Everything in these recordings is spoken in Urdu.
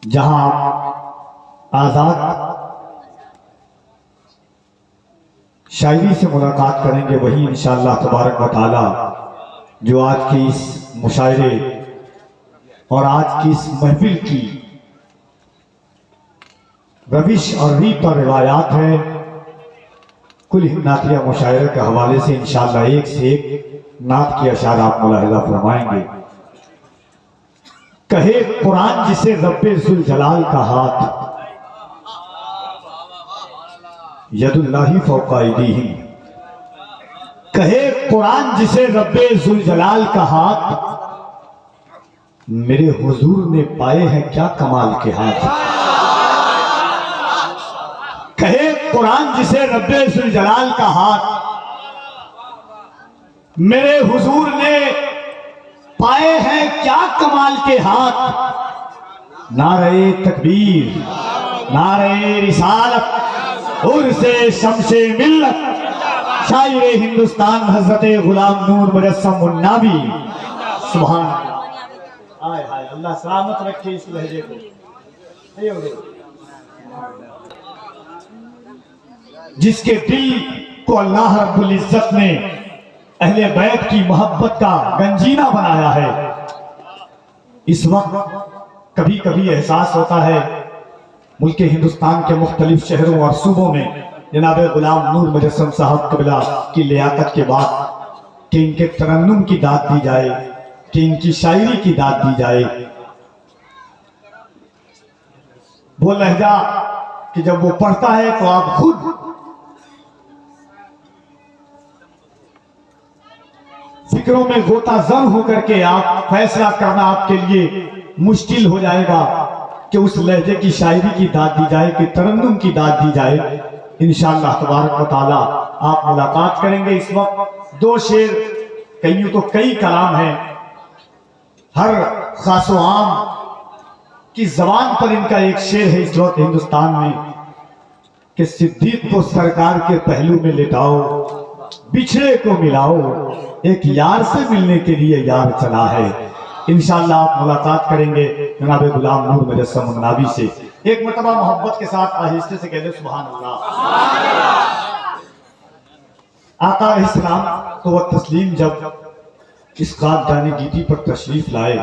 جہاں آزاد شاعری سے ملاقات کریں گے، وہی انشاءاللہ تبارک و تعالی جو آج کی اس مشاعرے اور آج کی اس محفل کی روش اور ریت اور روایات ہے، کل نعتیہ مشاعرے کے حوالے سے انشاءاللہ ایک سے ایک نعت کی اشعار آپ ملاحظہ فرمائیں گے۔ کہے قرآن جسے رب ذوالجلال کا ہاتھ، ید اللہ فوق ایدیہم۔ کہے قرآن جسے رب ذوالجلال کا ہاتھ، میرے حضور نے پائے ہیں کیا کمال کے ہاتھ۔ کہے قرآن جسے رب ذوالجلال کا ہاتھ، میرے حضور نے پائے ہیں کیا کمال کے ہاتھ۔ نعرہ تکبیر، نعرہ رسالت، عرس شمس ملت، شاعر ہندوستان حضرت غلام نور مجسم النابی، سبحان اللہ۔ آئے ہائے، اللہ سلامت رکھے اس لہجے کو۔ جس کے دل کو اللہ رب العزت نے اہل بیت کی محبت کا گنجینہ بنایا ہے، اس وقت کبھی کبھی احساس ہوتا ہے ملک ہندوستان کے مختلف شہروں اور صوبوں میں جناب غلام نور مجسم صاحب قبلہ کی لیاقت کے بعد کہ ان کے ترنم کی داد دی جائے، کہ ان کی شاعری کی داد دی جائے۔ وہ لہجہ کہ جب وہ پڑھتا ہے تو آپ خود فکروں میں غوطہ زن ہو کر کے آپ فیصلہ کرنا آپ کے لیے مشکل ہو جائے گا کہ اس لہجے کی شاعری کی داد دی جائے کہ ترنم کی داد دی جائے۔ انشاءاللہ تبارک و تعالی آپ ملاقات کریں گے۔ اس وقت دو شعر، کئیوں تو کئی کلام ہیں، ہر خاص و عام کی زبان پر ان کا ایک شعر ہے اس وقت ہندوستان میں کہ صدیق کو سرکار کے پہلو میں لٹاؤ، بچھڑے کو ملاؤ، ایک یار سے ملنے کے لیے یار چلا ہے۔ انشاءاللہ آپ ملاقات کریں گے جناب غلام نور مجسم النابی سے۔ ایک مرتبہ محبت کے ساتھ آہستہ سے کہہ دیں سبحان اللہ۔ آقا علیہ السلام تو وہ تسلیم جب اس قادانی گیتی پر تشریف لائے،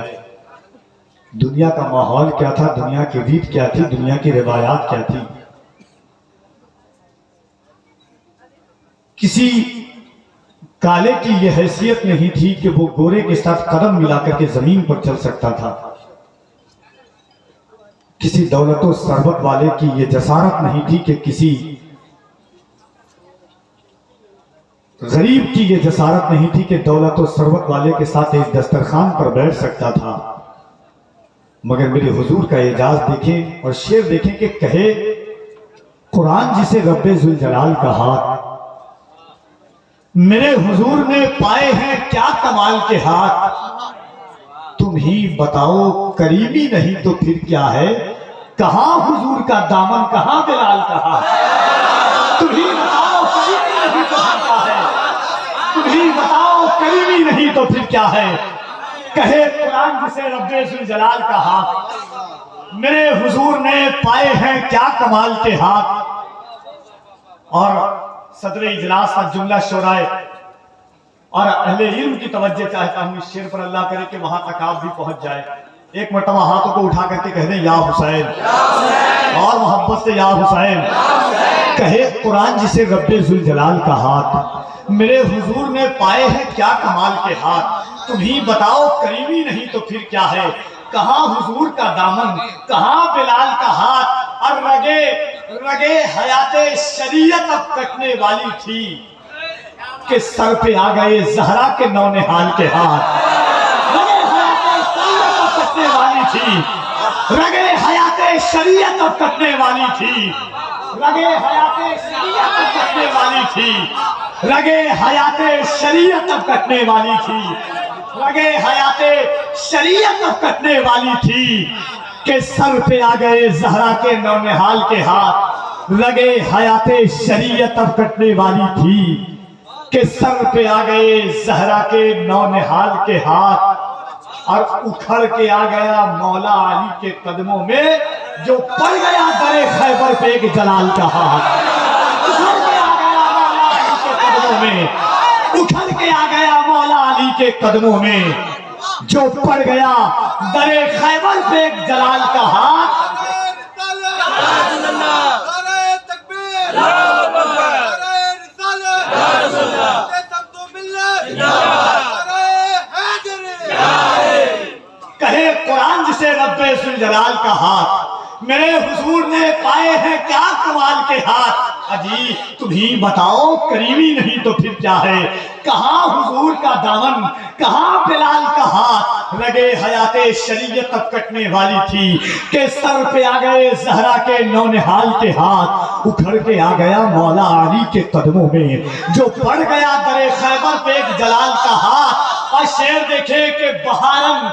دنیا کا ماحول کیا تھا، دنیا کی ریت کیا تھی، دنیا کی روایات کیا تھی، کسی کالے کی یہ حیثیت نہیں تھی کہ وہ گورے کے ساتھ قدم ملا کر کے زمین پر چل سکتا تھا، کسی دولت و ثروت والے کی یہ جسارت نہیں تھی کہ کسی غریب کی یہ جسارت نہیں تھی کہ دولت و ثروت والے کے ساتھ ایک دسترخوان پر بیٹھ سکتا تھا۔ مگر میرے حضور کا اعجاز دیکھیں اور شعر دیکھیں کہ کہے قرآن جسے رب ذوالجلال کا ہاتھ، میرے حضور نے پائے ہیں کیا کمال کے ہاتھ۔ تم ہی بتاؤ کریمی نہیں تو پھر کیا ہے، کہاں حضور کا دامن، کہاں بلال کا ہاتھ۔ تم ہی بتاؤ کریمی نہیں تو پھر کیا ہے، تم ہی بتاؤ کریمی نہیں تو پھر کیا ہے، کہے قرآن جسے رب ذوالجلال کا ہاتھ، میرے حضور نے پائے ہیں کیا کمال کے ہاتھ۔ اور صدر اجلاس کا جملہ شورائے اور اہل علم کی توجہ چاہتا ہوں اس شعر پر، اللہ کرے کہ وہاں تک آپ بھی پہنچ جائے۔ ایک مرتبہ ہاتھوں کو اٹھا کر کے کہہ دیں یا حسین، اور محبت سے یا حسین۔ کہے قرآن جسے رب ذوالجلال کا ہاتھ، میرے حضور نے پائے ہیں کیا کمال کے ہاتھ۔ تم ہی بتاؤ کریمی نہیں تو پھر کیا ہے، کہاں حضور کا دامن، کہاں بلال کا ہاتھ۔ اور رگے حیات شریعت اب کٹنے والی تھی کہ سر پہ آ گئے زہرا کے نونہال کے ہاتھ۔ رگے حیات شریعت اب کٹنے والی تھی، رگے حیات شریعت اب کٹنے والی تھی، رگے حیات شریعت اب کٹنے والی تھی، رگے حیات شریعت اب کٹنے والی تھی، رگے حیات شریعت اب کٹنے والی تھی کہ سر پہ آ گئے زہرا کے نونہال کے ہاتھ۔ رگے حیات شریعت اب کٹنے والی تھی کہ سر پہ آ گئے زہرا کے نونہال کے ہاتھ۔ اور اکھڑ کے آ گیا مولا علی کے قدموں میں، جو پڑ گیا در خیبر پہ ایک جلال کا ہاتھ۔ اکھڑ کے آ گیا مولا علی کے قدموں میں، اکھڑ کے آ گیا مولا علی کے قدموں میں، جو پڑ گیا در خیبر پہ ایک جلال کا ہاتھ۔ کہے قرآن جسے رب ذوالجلال کا ہاتھ، میرے حضور نے پائے ہیں کیا کمال کے ہاتھ، اجی تم ہی بتاؤ کریمی نہیں تو پھر کیا ہے، کہاں حضور کا دامن، کہاں بلال کا ہاتھ، رگے حیات شریعت تب کٹنے والی تھی کہ سر پہ آ گئے زہرا کے نونہال کے ہاتھ، اکھڑ کے آ گیا مولا علی کے قدموں میں، جو پڑ گیا در خیبر پہ ایک جلال کا ہاتھ۔ اور شعر دیکھے کہ بہارن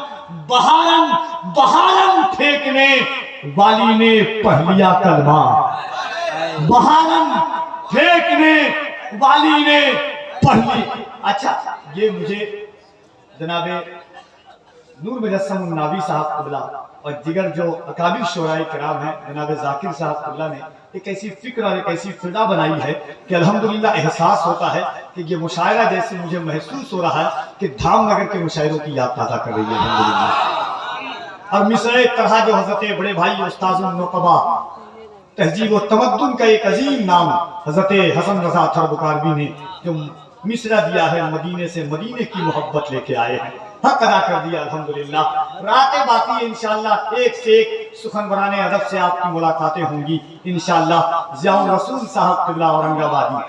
بہارن بہارن پھینکنے والی نے پڑھ لیا کلمہ، بہارن پھینکنے والی نے پڑھ لی۔ اچھا یہ مجھے جناب نور مجسم الناوی صاحب قبلہ اور دیگر جو اکابر شعراء کرام ہیں، جناب ذاکر صاحب قبلہ نے ایک ایسی فکر اور ایک ایسی فضا بنائی ہے کہ الحمدللہ احساس ہوتا ہے کہ یہ مشاعرہ جیسے مجھے محسوس ہو رہا ہے کہ دھام نگر کے مشاعروں کی یاد تازہ کر رہی ہے الحمدللہ۔ اور مصرع طرح جو حضرت بڑے بھائی استاذ النقبہ تہذیب و تمدن کا ایک عظیم نام حضرت حسن رضا تھربکاروی نے جو مصرع دیا ہے، مدینے سے مدینے کی محبت لے کے آئے ہیں، حق ادا کر دیا الحمدللہ۔ راتیں باقی انشاءاللہ ایک سے ایک سخنوران ادب سے آپ کی ملاقاتیں ہوں گی انشاءاللہ۔ ضیاء الرسول صاحب قبلہ اورنگ آبادی،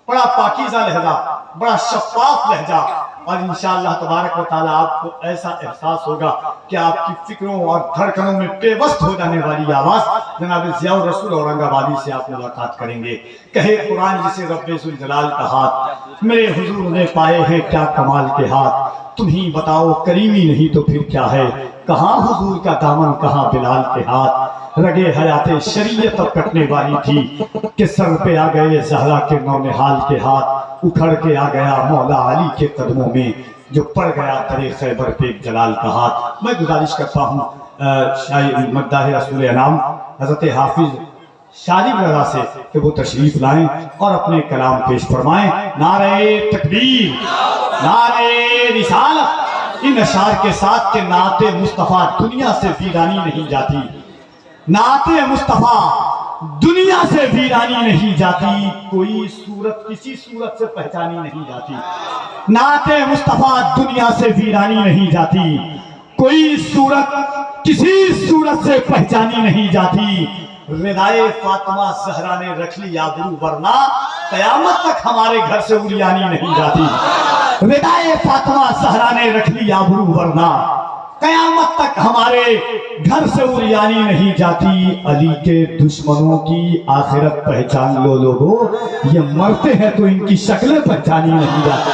بڑا پاکیزہ لہجہ، بڑا شفاف لہجہ، اور انشاءاللہ تبارک و تعالیٰ آپ کو ایسا احساس ہوگا کہ آپ کی فکروں اور دھڑکنوں میں پیوست ہو جانے والی آواز جناب ضیاء الرسول اورنگ آبادی سے آپ ملاقات کریں گے۔ کہے قرآن جسے رب ذوالجلال کا ہاتھ، میرے حضور نے پائے ہیں کیا کمال کے ہاتھ، تم ہی بتاؤ کریمی نہیں تو پھر کیا ہے، کہاں حضور کا دامن کہاں بلال کے ہاتھ، رگے حیات شریعت اب کٹنے والی تھی کہ سر پہ آ گئے زہرا کے نونہال کے ہاتھ، اکھڑ کے آ گیا مولا علی کے قدموں میں، جو پڑ گیا در خیبر پہ ایک جلال کا ہاتھ۔ میں گزارش کرتا ہوں شاعر مداح رسول انام حضرت حافظ شارب رضا سے کہ وہ تشریف لائیں اور اپنے کلام پیش فرمائیں۔ نعرہ تکبیر، نعرہ رسالت، ان اشعار کے ساتھ کہ نعت مصطفیٰ دنیا سے ویرانی نہیں جاتی، نعت مصطفیٰ دنیا سے ویرانی نہیں جاتی، کوئی صورت کسی صورت سے پہچانی نہیں جاتی، نعت مصطفیٰ دنیا سے ویرانی نہیں جاتی، کوئی صورت کسی صورت سے پہچانی نہیں جاتی، ردائے فاطمہ زہرا نے رکھ لی آبرو ورنہ قیامت تک ہمارے گھر سے اریانی نہیں جاتی، ردائے فاطمہ زہرا نے رکھ لی آبرو ورنہ قیامت تک ہمارے گھر سے اریانی نہیں جاتی، علی کے دشمنوں کی آخرت پہچان لو لوگو، یہ مرتے ہیں تو ان کی شکلیں پہچانی نہیں جاتی۔